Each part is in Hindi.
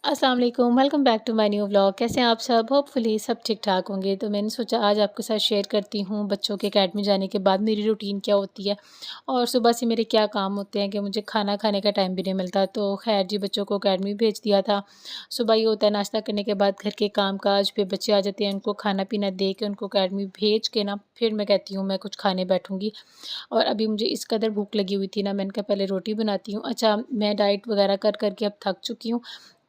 अस्सलाम वालेकुम, welcome back to my new vlog. कैसे हैं आप सब? होपफुली सब ठीक-ठाक होंगे। तो मैंने सोचा आज आपके साथ शेयर करती हूँ बच्चों के अकेडमी जाने के बाद मेरी रूटीन क्या होती है और सुबह से मेरे क्या काम होते हैं कि मुझे खाना खाने का टाइम भी नहीं मिलता। तो ख़ैर जी, बच्चों को अकेडमी भेज दिया था। सुबह ये होता है नाश्ता करने के बाद घर के काम-काज, फिर बच्चे आ जाते हैं, उनको खाना-पीना दे के उनको अकेडमी भेज के ना फिर मैं कहती हूँ मैं कुछ खाने बैठूँगी। और अभी मुझे इस कदर भूख लगी हुई थी ना, मैंने कहा पहले रोटी बनाती हूँ। अच्छा, मैं डाइट वग़ैरह कर के अब थक चुकी हूँ।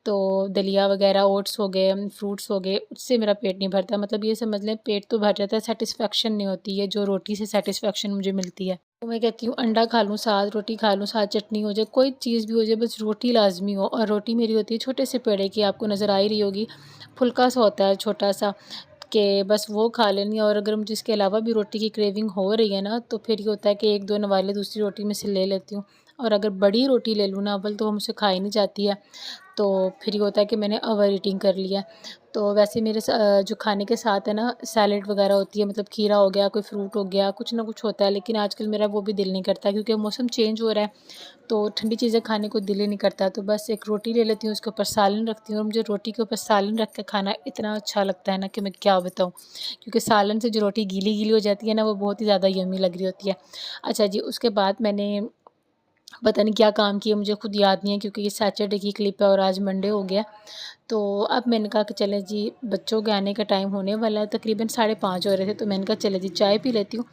तो दलिया वगैरह, ओट्स हो गए, फ्रूट्स हो गए, उससे मेरा पेट नहीं भरता। मतलब ये समझ लें पेट तो भर जाता है, सैटिस्फैक्शन नहीं होती है जो रोटी से सैटिस्फैक्शन मुझे मिलती है। तो मैं कहती हूँ अंडा खा लूँ साथ, रोटी खा लूँ साथ, चटनी हो जाए, कोई चीज़ भी हो जाए, बस रोटी लाज़मी हो। और रोटी मेरी होती है छोटे से पेड़े की, आपको नज़र आ ही रही होगी। फुल्का-सा होता है छोटा-सा कि बस वो खा लेनी है। और अगर मुझे इसके अलावा भी रोटी की क्रेविंग हो रही है ना, तो फिर ये होता है कि 1-2 नवाले दूसरी रोटी में से ले लेती हूँ। और अगर बड़ी रोटी ले लूँ ना, अव्वल तो वो मुझसे खाई नहीं जाती है। तो फिर ये होता है कि मैंने ओवर ईटिंग कर लिया है। तो वैसे मेरे जो खाने के साथ है ना सैलेड वगैरह होती है, मतलब खीरा हो गया, कोई फ्रूट हो गया, कुछ ना कुछ होता है। लेकिन आजकल मेरा वो भी दिल नहीं करता क्योंकि मौसम चेंज हो रहा है, तो ठंडी चीज़ें खाने को दिल ही नहीं करता। तो बस एक रोटी ले लेती हूँ, उसके ऊपर सालन रखती हूँ और मुझे रोटी के ऊपर सालन रख के खाना इतना अच्छा लगता है ना कि मैं क्या बताऊँ। क्योंकि सालन से जो रोटी गीली-गीली हो जाती है ना, वो बहुत ही ज़्यादा यम्मी लग रही होती है। अच्छा जी, उसके बाद मैंने पता नहीं क्या काम किया, मुझे खुद याद नहीं है क्योंकि ये सैटरडे की क्लिप है और आज मंडे हो गया। तो अब मैंने कहा कि चलें जी, बच्चों के आने का टाइम होने वाला है, तकरीबन 5:30 हो रहे थे, तो मैंने कहा चलें जी चाय पी लेती हूँ।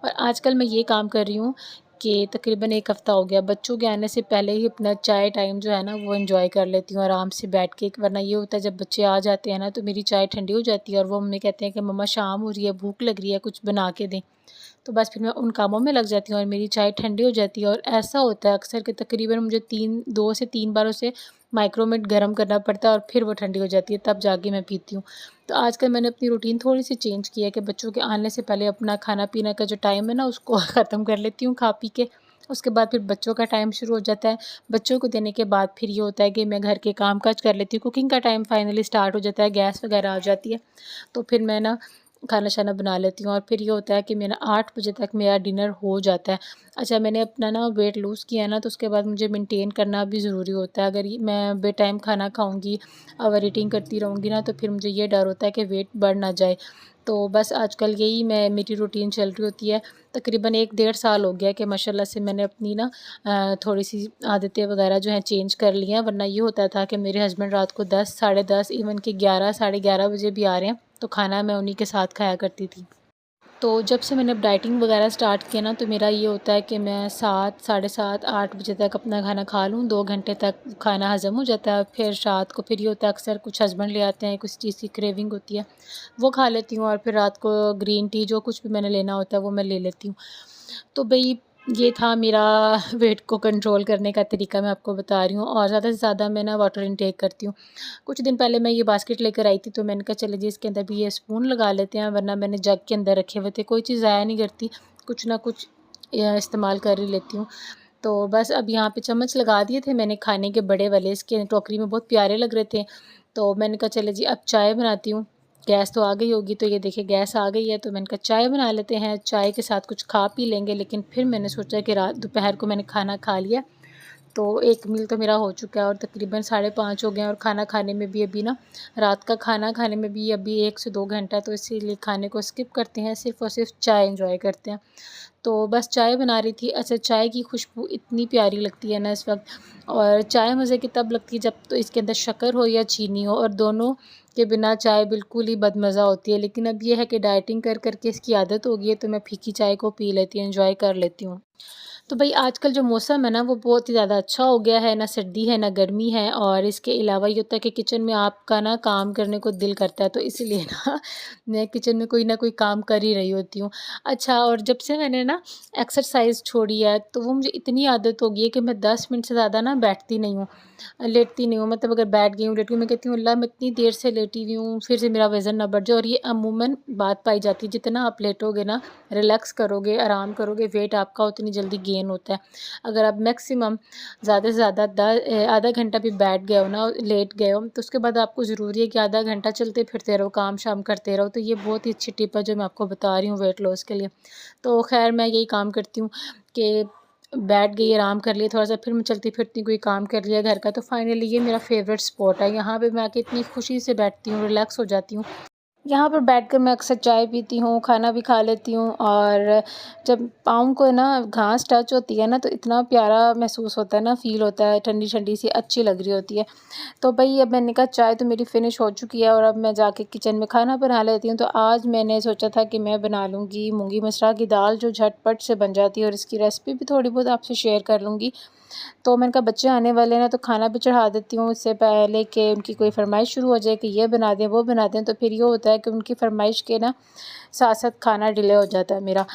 और आजकल मैं ये काम कर रही हूँ कि तकरीबन 1 हफ़्ता हो गया बच्चों के आने से पहले ही अपना चाय टाइम जो है ना वो एन्जॉय कर लेती हूँ आराम से बैठ के। वरना ये होता है जब बच्चे आ जाते हैं ना तो मेरी चाय ठंडी हो जाती है और वो मम्मी कहते हैं कि मम्मा शाम हो रही है, भूख लग रही है, कुछ बना के दें। तो बस फिर मैं उन कामों में लग जाती हूँ और मेरी चाय ठंडी हो जाती है। और ऐसा होता है अक्सर कि तकरीबन मुझे 2 से 3 बार उसे माइक्रोमेट गर्म करना पड़ता है और फिर वो ठंडी हो जाती है, तब जाके मैं पीती हूँ। तो आजकल मैंने अपनी रूटीन थोड़ी-सी चेंज की है कि बच्चों के आने से पहले अपना खाना-पीना का जो टाइम है ना उसको ख़त्म कर लेती हूँ खा-पी के। उसके बाद फिर बच्चों का टाइम शुरू हो जाता है। बच्चों को देने के बाद फिर ये होता है कि मैं घर के काम-काज कर लेती हूँ। कुकिंग का टाइम फाइनली स्टार्ट हो जाता है, गैस वग़ैरह आ जाती है। तो फिर मैं ना खाना-शाना बना लेती हूँ और फिर ये होता है कि मेरा 8 बजे तक मेरा डिनर हो जाता है। अच्छा, मैंने अपना ना वेट लूज़ किया है ना, तो उसके बाद मुझे मेंटेन करना भी ज़रूरी होता है। अगर ये मैं बेटाइम खाना खाऊँगी, ओवर ईटिंग करती रहूँगी ना, तो फिर मुझे ये डर होता है कि वेट बढ़ ना जाए। तो बस आजकल यही मेरी रूटीन चल रही होती है। तकरीबन 1 डेढ़ साल हो गया कि माशाल्लाह से मैंने अपनी ना थोड़ी-सी आदतें वग़ैरह जो हैं चेंज कर ली हैं। वरना ये होता था कि मेरे हस्बैंड रात को 10 साढ़े 10 इवन कि 11 साढ़े 11 बजे भी आ रहे हैं, तो खाना मैं उन्हीं के साथ खाया करती थी। तो जब से मैंने अब डाइटिंग वगैरह स्टार्ट किया ना, तो मेरा ये होता है कि मैं 7 साढ़े 7 8 बजे तक अपना खाना खा लूँ, 2 घंटे तक खाना हज़म हो जाता है। फिर रात को फिर ये होता है अक्सर कुछ हस्बैंड ले आते हैं, कुछ चीज़ की क्रेविंग होती है, वो खा लेती हूँ और फिर रात को ग्रीन टी जो कुछ भी मैंने लेना होता है वो मैं ले लेती हूँ। तो भई ये था मेरा वेट को कंट्रोल करने का तरीका, मैं आपको बता रही हूँ। और ज़्यादा से ज़्यादा मैं ना वाटर इनटेक करती हूँ। कुछ दिन पहले मैं ये बास्केट लेकर आई थी, तो मैंने कहा चलो जी इसके अंदर भी ये स्पून लगा लेते हैं, वरना मैंने जग के अंदर रखे हुए थे। कोई चीज़ ज़ाया नहीं करती, कुछ ना कुछ इस्तेमाल कर ही लेती हूँ। तो बस अब यहाँ पे चम्मच लगा दिए थे मैंने खाने के बड़े वाले, इसके टोकरी में बहुत प्यारे लग रहे थे। तो मैंने कहा चलो जी अब चाय बनाती हूँ। गैस तो आ गई होगी, तो ये देखिए गैस आ गई है, तो मैंने कहा चाय बना लेते हैं, चाय के साथ कुछ खा पी लेंगे। लेकिन फिर मैंने सोचा कि रात दोपहर को मैंने खाना खा लिया, तो एक मील तो मेरा हो चुका है और तकरीबन 5:30 हो गए हैं और खाना खाने में भी अभी ना रात का खाना खाने में भी अभी 1 से 2 घंटा है, तो इसीलिए खाने को स्किप करते हैं, सिर्फ़ और सिर्फ चाय एन्जॉय करते हैं। तो बस चाय बना रही थी। अच्छा, चाय की खुशबू इतनी प्यारी लगती है ना इस वक़्त। और चाय मज़े की तब लगती है जब तो इसके अंदर शक्कर हो या चीनी हो, और दोनों के बिना चाय बिल्कुल ही बदमज़ा होती है। लेकिन अब ये है कि डाइटिंग कर के इसकी आदत हो गई है, तो मैं फीकी चाय को पी लेती हूँ, एन्जॉय कर लेती हूँ। तो भई आजकल जो मौसम है ना वो बहुत ही ज़्यादा अच्छा हो गया है, ना सर्दी है ना गर्मी है। और इसके अलावा ये होता है कि किचन में आपका ना काम करने को दिल करता है, तो इसलिए ना मैं किचन में कोई ना कोई काम कर ही रही होती हूँ। अच्छा, और जब से मैंने ना एक्सरसाइज़ छोड़ी है, तो वो मुझे इतनी आदत हो गई है कि मैं 10 मिनट से ज़्यादा ना बैठती नहीं हूँ, लेटती नहीं हूँ। मतलब अगर बैठ गई हूँ, लेटी हूँ, मैं कहती हूँ अल्लाह मैं इतनी देर से लेटी हुई हूँ, फिर से मेरा वज़न ना बढ़ जाए। और ये अमूमन बात पाई जाती है, जितना आप लेटोगे ना, रिलैक्स करोगे, आराम करोगे, वेट आपका उतनी जल्दी गेन होता है। अगर आप मैक्सिमम ज़्यादा से ज़्यादा आधा घंटा भी बैठ गए हो ना, लेट गए हो, तो उसके बाद आपको ज़रूरी है कि आधा घंटा चलते फिरते रहो, काम-शाम करते रहो। तो ये बहुत ही अच्छी टिप है जो मैं आपको बता रही हूँ वेट लॉस के लिए। तो ख़ैर मैं यही काम करती हूँ कि बैठ गई, आराम कर लिया थोड़ा सा, फिर मैं चलती फिरती कोई काम कर लिया घर का। तो फाइनली ये मेरा फेवरेट स्पॉट है, यहाँ पे मैं आके इतनी खुशी से बैठती हूँ, रिलैक्स हो जाती हूँ। यहाँ पर बैठकर मैं अक्सर चाय पीती हूँ, खाना भी खा लेती हूँ, और जब पाँव को ना घास टच होती है ना तो इतना प्यारा महसूस होता है ना, फ़ील होता है, ठंडी ठंडी सी अच्छी लग रही होती है। तो भई अब मैंने कहा चाय तो मेरी फ़िनिश हो चुकी है और अब मैं जाके किचन में खाना बना लेती हूँ। तो आज मैंने सोचा था कि मैं बना लूँगी मूँगी मसरा की दाल, जो झटपट से बन जाती है, और इसकी रेसिपी भी थोड़ी बहुत आपसे शेयर कर लूँगी। तो मैंने कहा बच्चे आने वाले हैं ना, तो खाना भी चढ़ा देती हूँ इससे पहले कि उनकी कोई फ़रमाइश शुरू हो जाए कि ये बना दें, वो बना दें। तो फिर ये होता है कि उनकी फ़रमाइश के ना साथ-साथ खाना डिले हो जाता है मेरा।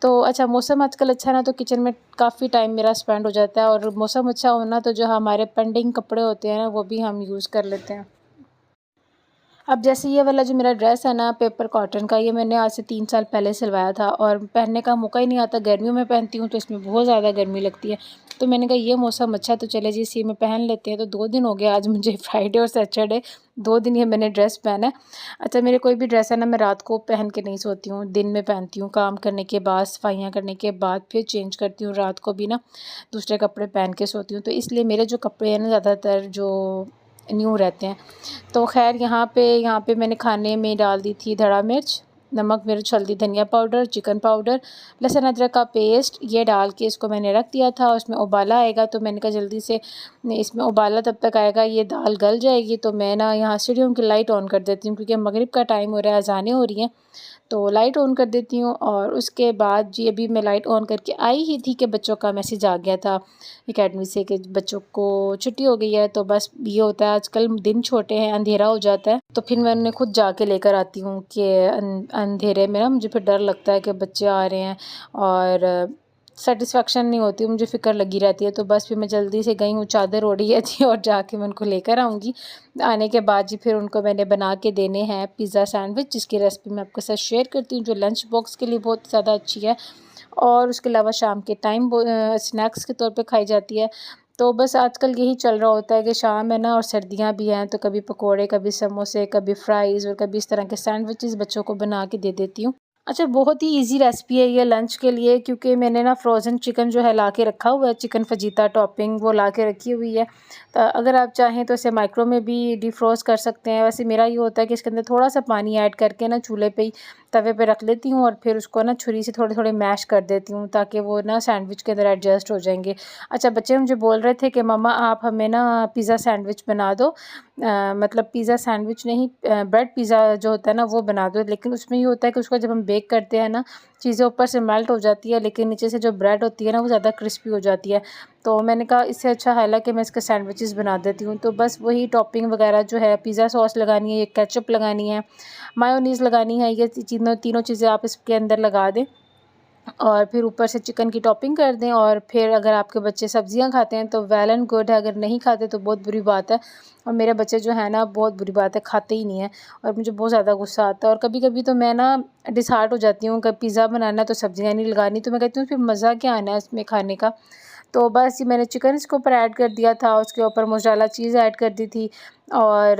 तो अच्छा, मौसम आजकल अच्छा है ना, तो किचन में काफ़ी टाइम मेरा स्पेंड हो जाता है, और मौसम अच्छा हो ना तो जो हमारे पेंडिंग कपड़े होते हैं ना वो भी हम यूज़ कर लेते हैं। अब जैसे ये वाला जो मेरा ड्रेस है ना पेपर कॉटन का, ये मैंने आज से 3 साल पहले सिलवाया था, और पहनने का मौका ही नहीं आता। गर्मियों में पहनती हूँ तो इसमें बहुत ज़्यादा गर्मी लगती है। तो मैंने कहा ये मौसम अच्छा है तो चले जी इसी में पहन लेते हैं। तो 2 दिन हो गए आज मुझे फ्राइडे और सैटरडे, 2 दिन ये मैंने ड्रेस पहना है। अच्छा, मेरे कोई भी ड्रेस है ना मैं रात को पहन के नहीं सोती हूँ, दिन में पहनती हूँ, काम करने के बाद, सफाइयाँ करने के बाद फिर चेंज करती हूँ। रात को भी ना दूसरे कपड़े पहन के सोती हूँ। तो इसलिए मेरे जो कपड़े हैं ना ज़्यादातर जो न्यू रहते हैं। तो ख़ैर यहाँ पे मैंने खाने में डाल दी थी धड़ा मिर्च, नमक, मिर्च, हल्दी, धनिया पाउडर, चिकन पाउडर, लहसुन अदरक का पेस्ट, ये डाल के इसको मैंने रख दिया था। उसमें उबाला आएगा तो मैंने कहा जल्दी से इसमें उबाला तब तक आएगा, ये दाल गल जाएगी। तो मैं ना यहाँ सीढ़ियों की लाइट ऑन कर देती हूँ, क्योंकि मगरिब का टाइम हो रहा है, अज़ानें हो रही हैं। तो लाइट ऑन कर देती हूँ, और उसके बाद जी अभी मैं लाइट ऑन करके आई ही थी कि बच्चों का मैसेज आ गया था एकेडमी से कि बच्चों को छुट्टी हो गई है। तो बस ये होता है, आजकल दिन छोटे हैं, अंधेरा हो जाता है, तो फिर मैं उन्हें खुद जाके लेकर आती हूँ कि अंधेरे में ना मुझे फिर डर लगता है कि बच्चे आ रहे हैं, और सेटिस्फेक्शन नहीं होती, मुझे फ़िक्र लगी रहती है। तो बस फिर मैं जल्दी से गई हूँ, चादर ओढ़ी है जी, और जाके मैं उनको लेकर आऊँगी। आने के बाद जी फिर उनको मैंने बना के देने हैं पिज़्ज़ा सैंडविच, जिसकी रेसिपी मैं आपके साथ शेयर करती हूँ, जो लंच बॉक्स के लिए बहुत ज़्यादा अच्छी है, और उसके अलावा शाम के टाइम स्नैक्स के तौर पे खाई जाती है। तो बस आजकल यही चल रहा होता है कि शाम है ना और सर्दियाँ भी हैं, तो कभी पकोड़े, कभी समोसे, कभी फ्राइज़, और कभी इस तरह के सैंडविचेस बच्चों को बना के दे देती हूँ। अच्छा, बहुत ही ईज़ी रेसिपी है ये लंच के लिए, क्योंकि मैंने ना फ्रोज़न चिकन जो है ला के रखा हुआ है, चिकन फजीता टॉपिंग वो ला के रखी हुई है। अगर आप चाहें तो इसे माइक्रो में भी डिफ्रोज़ कर सकते हैं। वैसे मेरा ये होता है कि इसके अंदर थोड़ा-सा पानी ऐड करके ना चूल्हे पे ही तवे पे रख लेती हूँ, और फिर उसको ना छुरी से थोड़े-थोड़े मैश कर देती हूँ, ताकि वो ना सैंडविच के अंदर एडजस्ट हो जाएँगे। अच्छा, बच्चे मुझे बोल रहे थे कि मम्मा आप हमें ना पिज़्ज़ा सैंडविच बना दो। मतलब पिज़्ज़ा सैंडविच नहीं, ब्रेड पिज़्ज़ा जो होता है ना वो बना दो। लेकिन उसमें ये होता है कि उसको जब हम बेक करते हैं ना, चीज़ें ऊपर से मेल्ट हो जाती है, लेकिन नीचे से जो ब्रेड होती है ना वो ज़्यादा क्रिस्पी हो जाती है। तो मैंने कहा इससे अच्छा है कि मैं इसके सैंडविचेस बना देती हूँ। तो बस वही टॉपिंग वगैरह जो है, पिज़्ज़ा सॉस लगानी है, ये केचअप लगानी है, मायोनीज़ लगानी है, ये तीनों तीनों चीज़ें आप इसके अंदर लगा दें, और फिर ऊपर से चिकन की टॉपिंग कर दें। और फिर अगर आपके बच्चे सब्जियां खाते हैं तो वेल एंड गुड है, अगर नहीं खाते तो बहुत बुरी बात है। और मेरे बच्चे जो है ना बहुत बुरी बात है, खाते ही नहीं है, और मुझे बहुत ज़्यादा गुस्सा आता है। और कभी कभी तो मैं ना डिसहार्ट हो जाती हूँ कि पिज़्ज़ा बनाना है तो सब्जियां नहीं लगानी, तो मैं कहती हूँ फिर मज़ा क्या आना है इसमें खाने का। तो बस ये मैंने चिकन इसके ऊपर ऐड कर दिया था, उसके ऊपर मोज़रेला चीज़ ऐड कर दी थी, और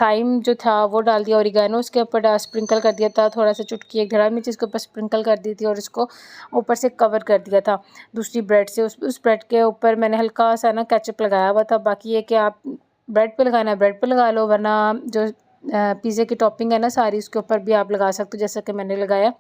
थाइम जो था वो डाल दिया, ओरिगैनो उसके ऊपर स्प्रिंकल कर दिया था, थोड़ा सा चुटकी एक धड़ा मिर्च इसके ऊपर स्प्रिंकल कर दी थी, और इसको ऊपर से कवर कर दिया था दूसरी ब्रेड से। उस ब्रेड के ऊपर मैंने हल्का सा ना केचप लगाया हुआ था। बाकी ये कि आप ब्रेड पे लगाना है ब्रेड पे लगा लो, वरना जो पिज़्ज़े की टॉपिंग है ना सारी उसके ऊपर भी आप लगा सकते हो, जैसा कि मैंने लगाया।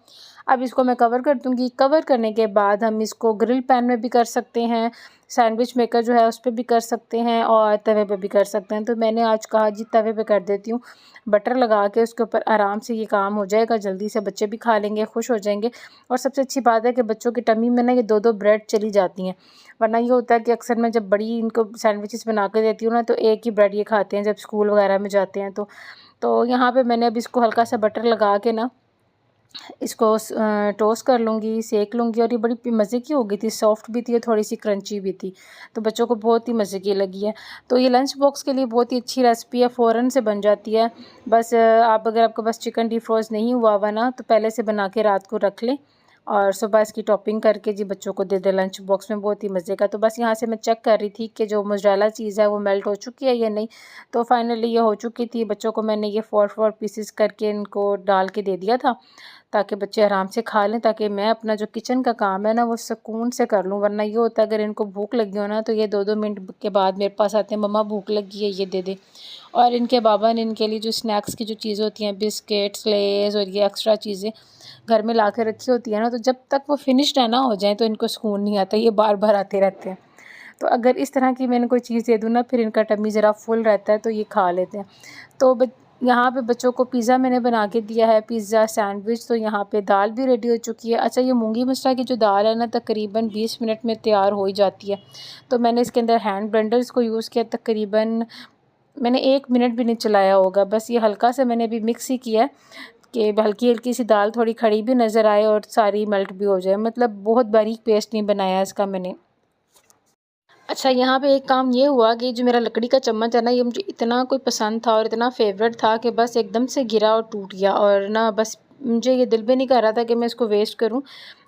अब इसको मैं कवर कर दूँगी। कवर करने के बाद हम इसको ग्रिल पैन में भी कर सकते हैं, सैंडविच मेकर जो है उस पे भी कर सकते हैं, और तवे पे भी कर सकते हैं। तो मैंने आज कहा जी तवे पे कर देती हूँ, बटर लगा के उसके ऊपर आराम से ये काम हो जाएगा, जल्दी से बच्चे भी खा लेंगे, खुश हो जाएंगे। और सबसे अच्छी बात है कि बच्चों की टमी में ना ये 2-2 ब्रेड चली जाती हैं, वरना ये होता है कि अक्सर मैं जब बड़ी इनको सैंडविचेस बना के देती हूँ ना तो एक ही ब्रेड ये खाते हैं जब स्कूल वगैरह में जाते हैं। तो यहाँ पे मैंने अब इसको हल्का सा बटर लगा के ना इसको टोस्ट कर लूँगी, सेक लूँगी, और ये बड़ी मज़े की हो गई थी, सॉफ्ट भी थी और थोड़ी-सी क्रंची भी थी। तो बच्चों को बहुत ही मज़े की लगी है। तो ये लंच बॉक्स के लिए बहुत ही अच्छी रेसिपी है, फ़ौरन से बन जाती है। बस आप अगर आपके पास चिकन डिफ्रोज़ नहीं हुआ हुआ ना, तो पहले से बना के रात को रख लें, और सुबह इसकी टॉपिंग करके जी बच्चों को दे दे लंच बॉक्स में, बहुत ही मज़े का। तो बस यहाँ से मैं चेक कर रही थी कि जो मोज़रेला चीज़ है वो मेल्ट हो चुकी है या नहीं। तो फाइनली ये हो चुकी थी। बच्चों को मैंने ये 4 पीसेस करके इनको डाल के दे दिया था, ताकि बच्चे आराम से खा लें, ताकि मैं अपना जो किचन का काम है ना वो सुकून से कर लूँ। वरना ये होता है अगर इनको भूख लगी हो ना तो ये 2-2 मिनट के बाद मेरे पास आते हैं, मम्मा भूख लगी है, ये दे दे। और इनके बाबा ने इनके लिए जो स्नैक्स की जो चीज़ें होती हैं, बिस्किट्स, लेज़ और ये एक्स्ट्रा चीज़ें घर में ला के रखी होती है ना, तो जब तक वो फिनिश ना हो जाए तो इनको सुकून नहीं आता, ये बार बार आते रहते हैं। तो अगर इस तरह की मैंने कोई चीज़ दे दूँ ना, फिर इनका टमी ज़रा फुल रहता है तो ये खा लेते हैं। तो यहाँ पे बच्चों को पिज़्ज़ा मैंने बना के दिया है, पिज़्ज़ा सैंडविच। तो यहाँ पे दाल भी रेडी हो चुकी है। अच्छा, ये मूंगी मसरा की जो दाल है ना, तकरीबन 20 मिनट में तैयार हो ही जाती है। तो मैंने इसके अंदर हैंड ब्लेंडर इसको यूज़ किया, तकरीबन मैंने 1 मिनट भी नहीं चलाया होगा। बस ये हल्का सा मैंने अभी मिक्स ही किया है कि हल्की-हल्की सी दाल थोड़ी खड़ी भी नज़र आए और सारी मेल्ट भी हो जाए। मतलब बहुत बारीक पेस्ट नहीं बनाया इसका मैंने। अच्छा, यहाँ पे एक काम ये हुआ कि जो मेरा लकड़ी का चम्मच है ना, ये मुझे इतना कोई पसंद था और इतना फ़ेवरेट था कि बस एकदम से गिरा और टूट गया। और ना बस मुझे ये दिल भी नहीं कर रहा था कि मैं इसको वेस्ट करूँ,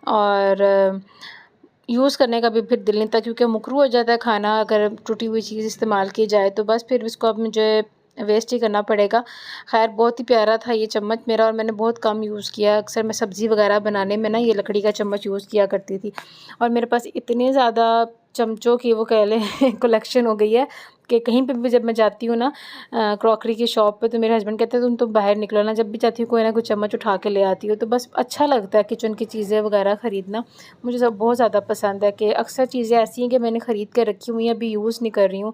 और यूज़ करने का भी फिर दिल नहीं था, क्योंकि मुकरू हो जाता है खाना अगर टूटी हुई चीज़ इस्तेमाल की जाए। तो बस फिर इसको अब मुझे वेस्ट ही करना पड़ेगा। ख़ैर, बहुत ही प्यारा था ये चम्मच मेरा, और मैंने बहुत कम यूज़ किया। अक्सर मैं सब्ज़ी वग़ैरह बनाने में ना ये लकड़ी का चम्मच यूज़ किया करती थी। और मेरे पास इतने ज़्यादा चमचों की वो कह लें कलेक्शन हो गई है कि कहीं पे भी जब मैं जाती हूँ ना क्रॉकरी की शॉप पे, तो मेरे हस्बैंड कहते हैं तुम तो बाहर निकलो ना, जब भी जाती हूँ कोई ना कोई चम्मच उठा के ले आती हो। तो बस अच्छा लगता है किचन की चीज़ें वगैरह ख़रीदना, मुझे सब बहुत ज़्यादा पसंद है। कि अक्सर चीज़ें ऐसी हैं कि मैंने ख़रीद के रखी हुई हैं, अभी यूज़ नहीं कर रही हूँ,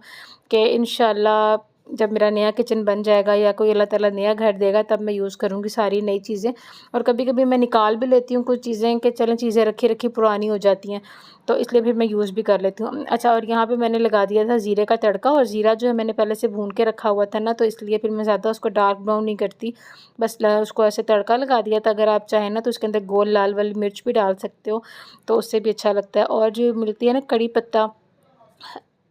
कि इंशाल्लाह जब मेरा नया किचन बन जाएगा या कोई अल्लाह ताला नया घर देगा तब मैं यूज़ करूँगी सारी नई चीज़ें। और कभी-कभी मैं निकाल भी लेती हूँ कुछ चीज़ें कि चलें चीज़ें रखी-रखी पुरानी हो जाती हैं, तो इसलिए फिर मैं यूज़ भी कर लेती हूँ। अच्छा, और यहाँ पे मैंने लगा दिया था ज़ीरे का तड़का, और ज़ीरा जो है मैंने पहले से भून के रखा हुआ था ना, तो इसलिए फिर मैं ज़्यादा उसको डार्क ब्राउन नहीं करती, बस उसको ऐसे तड़का लगा दिया था। अगर आप चाहें ना तो उसके अंदर गोल लाल वाली मिर्च भी डाल सकते हो, तो उससे भी अच्छा लगता है। और जो मिलती है ना कड़ी पत्ता,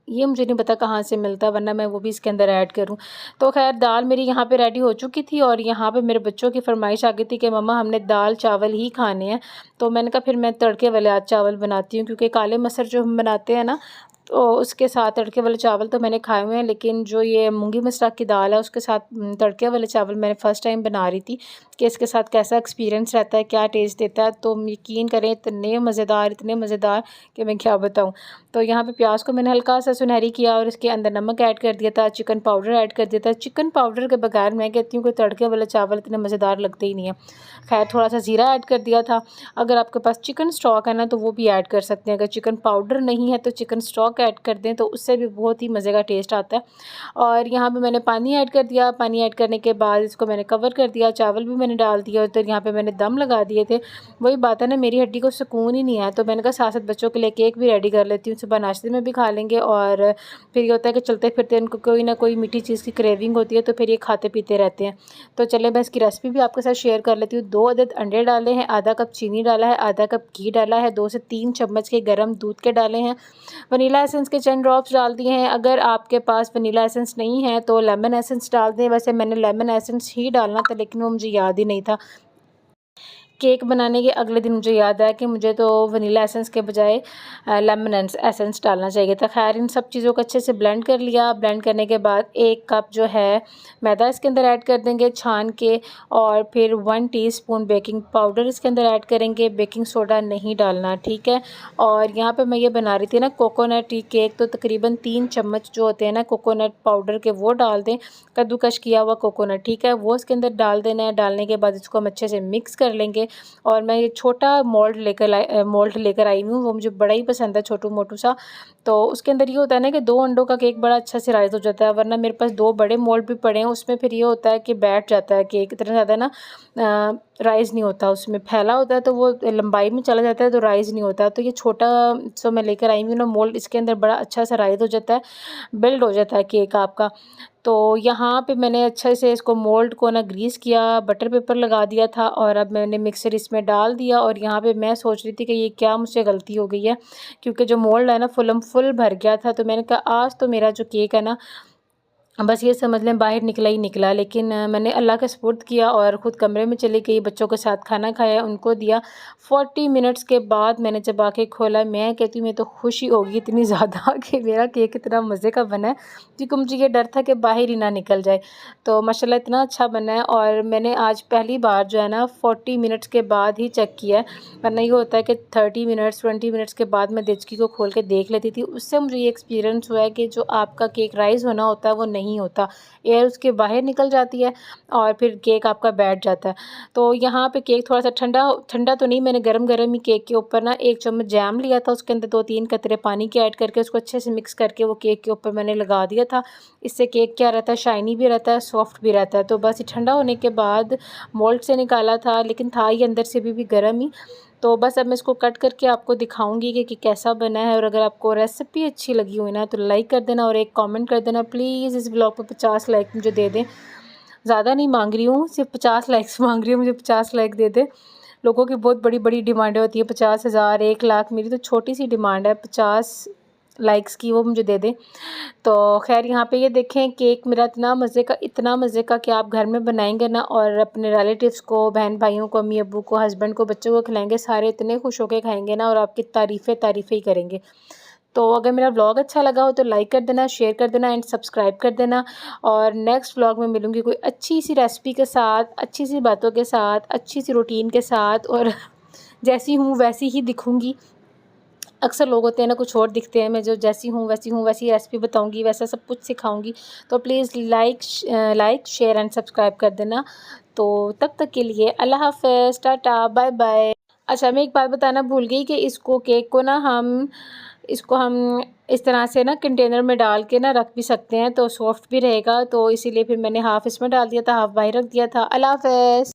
ये मुझे नहीं पता कहाँ से मिलता है, वरना मैं वो भी इसके अंदर ऐड करूँ। तो ख़ैर, दाल मेरी यहाँ पे रेडी हो चुकी थी, और यहाँ पे मेरे बच्चों की फ़रमाइश आ गई थी कि मम्मा हमने दाल चावल ही खाने हैं। तो मैंने कहा फिर मैं तड़के वाले आज चावल बनाती हूँ, क्योंकि काले मसर जो हम बनाते हैं ना, तो उसके साथ तड़के वाले चावल तो मैंने खाए हुए हैं, लेकिन जो ये मूँगी मसरा की दाल है उसके साथ तड़के वाले चावल मैंने फ़र्स्ट टाइम बना रही थी कि इसके साथ कैसा एक्सपीरियंस रहता है, क्या टेस्ट देता है। तो यकीन करें, इतने मज़ेदार कि मैं क्या बताऊँ। तो यहाँ पे प्याज को मैंने हल्का सा सुनहरी किया और इसके अंदर नमक ऐड कर दिया था, चिकन पाउडर ऐड कर दिया था। चिकन पाउडर के बगैर मैं कहती हूँ कि तड़के वाले चावल इतने मज़ेदार लगते ही नहीं है। खैर, थोड़ा सा ज़ीरा ऐड कर दिया था। अगर आपके पास चिकन स्टॉक है ना तो वो भी ऐड कर सकते हैं। अगर चिकन पाउडर नहीं है तो चिकन स्टॉक ऐड कर दें, तो उससे भी बहुत ही मज़े का टेस्ट आता है। और यहाँ पे मैंने पानी ऐड कर दिया। पानी ऐड करने के बाद इसको मैंने कवर कर दिया, चावल भी मैंने डाल दिया, और तो यहाँ पे मैंने दम लगा दिए थे। वही बात है ना, मेरी हड्डी को सुकून ही नहीं है, तो मैंने कहा साथ साथ बच्चों के लिए केक भी रेडी कर लेती हूँ, सुबह नाश्ते में भी खा लेंगे। और फिर ये होता है कि चलते फिरते इनको कोई ना कोई मीठी चीज़ की क्रेविंग होती है, तो फिर ये खाते पीते रहते हैं। तो चले, मैं इसकी रेसिपी भी आपके साथ शेयर कर लेती हूँ। 2 अदद अंडे डाले हैं, आधा कप चीनी डाला है, आधा कप घी डाला है, 2 से 3 चम्मच के गर्म दूध के डाले हैं, वनीला एसेंस के चंद ड्रॉप्स डाल दिए हैं। अगर आपके पास वनीला एसेंस नहीं है तो लेमन एसेंस डाल दें। वैसे मैंने लेमन एसेंस ही डालना था, लेकिन वो मुझे याद ही नहीं था। केक बनाने के अगले दिन मुझे याद आया कि मुझे तो वनीला एसेंस के बजाय लेमन एसेंस डालना चाहिए था। ख़ैर, इन सब चीज़ों को अच्छे से ब्लेंड कर लिया। ब्लेंड करने के बाद 1 कप जो है मैदा इसके अंदर ऐड कर देंगे छान के, और फिर 1 टीस्पून बेकिंग पाउडर इसके अंदर ऐड करेंगे। बेकिंग सोडा नहीं डालना, ठीक है। और यहाँ पे मैं ये बना रही थी ना कोकोनट टी केक, तो तकरीबन 3 चम्मच जो होते हैं ना कोकोनट पाउडर के, वो डाल दें। कद्दूकश किया हुआ कोकोनट, ठीक है, वो इसके अंदर डाल देना है। डालने के बाद इसको हम अच्छे से मिक्स कर लेंगे। और मैं ये छोटा मोल्ड लेकर आई हूँ, वो मुझे बड़ा ही पसंद है, छोटू मोटू सा। तो उसके अंदर ये होता है ना कि 2 अंडों का केक बड़ा अच्छा से राइज़ हो जाता है, वरना मेरे पास 2 बड़े मोल्ड भी पड़े हैं, उसमें फिर ये होता है कि बैठ जाता है केक, इतना ज़्यादा ना राइज़ नहीं होता, उसमें फैला होता है तो वो लंबाई में चला जाता है, तो राइज़ नहीं होता। तो ये छोटा सो मैं लेकर आई हूँ ना मोल्ड, इसके अंदर बड़ा अच्छा सा राइज़ हो जाता है, बिल्ड हो जाता है केक आपका। तो यहाँ पे मैंने अच्छे से इसको मोल्ड को ना ग्रीस किया, बटर पेपर लगा दिया था, और अब मैंने मिक्सर इसमें डाल दिया। और यहाँ पे मैं सोच रही थी कि ये क्या मुझसे गलती हो गई है, क्योंकि जो मोल्ड है ना फुल भर गया था। तो मैंने कहा आज तो मेरा जो केक है ना बस ये समझ लें बाहर निकला ही निकला। लेकिन मैंने अल्लाह का सुपुर्द किया और ख़ुद कमरे में चली गई, बच्चों के साथ खाना खाया, उनको दिया। 40 मिनट्स के बाद मैंने जब आँखें खोला, मैं कहती हूँ मैं तो खुश ही हो गई इतनी ज़्यादा कि मेरा केक इतना मज़े का बना है, क्योंकि मुझे ये डर था कि बाहर ही ना निकल जाए। तो माशाल्लाह इतना अच्छा बना है। और मैंने आज पहली बार जो है ना 40 मिनट्स के बाद ही चेक किया है, वरना ये होता है कि 30 मिनट्स 20 मिनट्स के बाद मैं देचकी को खोल के देख लेती थी। उससे मुझे ये एक्सपीरियंस हुआ है कि जो आपका केक राइज़ होना होता है वो नहीं होता, एयर उसके बाहर निकल जाती है और फिर केक आपका बैठ जाता है। तो यहाँ पे केक थोड़ा सा ठंडा ठंडा तो नहीं, मैंने गरम ही केक के ऊपर ना 1 चम्मच जैम लिया था, उसके अंदर 2-3 कतरे पानी के ऐड करके उसको अच्छे से मिक्स करके वो केक के ऊपर मैंने लगा दिया था। इससे केक क्या रहता है, शाइनी भी रहता है, सॉफ्ट भी रहता है। तो बस ये ठंडा होने के बाद मोल्ड से निकाला था, लेकिन था ये अंदर से भी गर्म ही। तो बस अब मैं इसको कट करके आपको दिखाऊंगी कि कैसा बना है। और अगर आपको रेसिपी अच्छी लगी हुई ना तो लाइक कर देना और एक कमेंट कर देना प्लीज़। इस ब्लॉग पे 50 लाइक मुझे दे दें, ज़्यादा नहीं मांग रही हूँ, सिर्फ 50 लाइक्स मांग रही हूँ, मुझे 50 लाइक दे दें। लोगों की बहुत बड़ी बड़ी डिमांडें होती है, 50,000 1 लाख, मेरी तो छोटी सी डिमांड है 50 लाइक्स की, वो मुझे दे दें। तो ख़ैर यहाँ पे ये देखें केक मेरा इतना मज़े का कि आप घर में बनाएंगे ना और अपने रिलेटिव्स को, बहन भाइयों को, अम्मी अब्बू को, हस्बैंड को, बच्चों को खिलाएंगे, सारे इतने खुश होकर खाएंगे ना और आपकी तारीफ़ें ही करेंगे। तो अगर मेरा व्लॉग अच्छा लगा हो तो लाइक कर देना, शेयर कर देना एंड सब्सक्राइब कर देना। और नेक्स्ट व्लॉग में मिलूँगी कोई अच्छी सी रेसिपी के साथ, अच्छी सी बातों के साथ, अच्छी सी रूटीन के साथ, और जैसी हूँ वैसी ही दिखूँगी। अक्सर लोग होते हैं ना कुछ और दिखते हैं, मैं जो जैसी हूँ वैसी रेसिपी बताऊँगी, वैसा सब कुछ सिखाऊँगी। तो please like share and subscribe कर देना। तो तब तक के लिए अल्लाह हाफ़िज़, टाटा, बाय बाय। अच्छा, मैं एक बात बताना भूल गई कि इसको हम इस तरह से ना कंटेनर में डाल के ना रख भी सकते हैं, तो सॉफ्ट भी रहेगा। तो इसीलिए फिर मैंने हाफ़ इसमें डाल दिया था, हाफ़ बाहर रख दिया था। अल्लाह हाफ़िज़।